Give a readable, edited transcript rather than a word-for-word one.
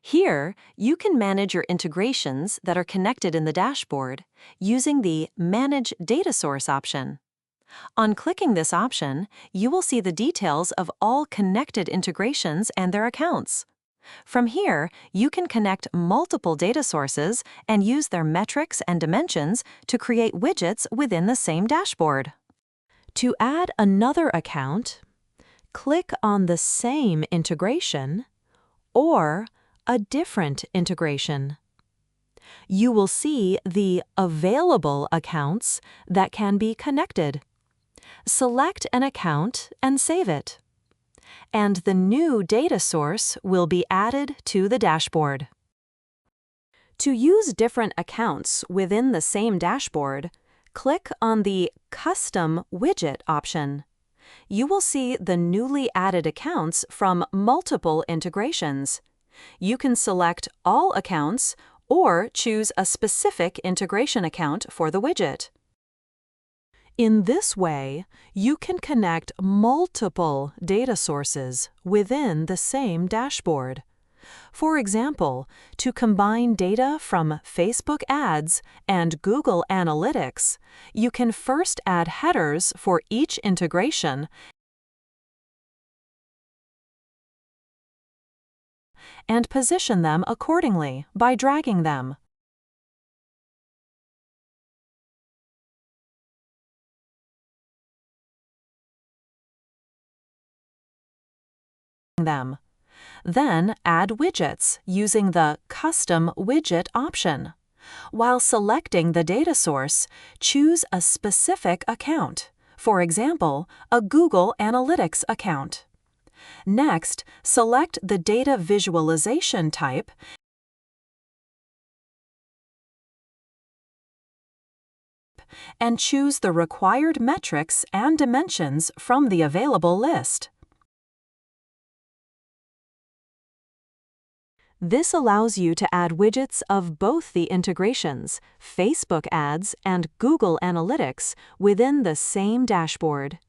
Here, you can manage your integrations that are connected in the dashboard using the Manage Data Source option. On clicking this option, you will see the details of all connected integrations and their accounts. From here, you can connect multiple data sources and use their metrics and dimensions to create widgets within the same dashboard. To add another account, click on the same integration or a different integration. You will see the available accounts that can be connected. Select an account and save it. And the new data source will be added to the dashboard. To use different accounts within the same dashboard, click on the Custom Widget option. You will see the newly added accounts from multiple integrations. You can select all accounts or choose a specific integration account for the widget. In this way, you can connect multiple data sources within the same dashboard. For example, to combine data from Facebook ads and Google Analytics, you can first add headers for each integration and position them accordingly by dragging them. Then add widgets using the Custom Widget option. While selecting the data source, choose a specific account, for example, a Google Analytics account. Next, select the data visualization type and choose the required metrics and dimensions from the available list. This allows you to add widgets of both the integrations, Facebook ads and Google Analytics, within the same dashboard.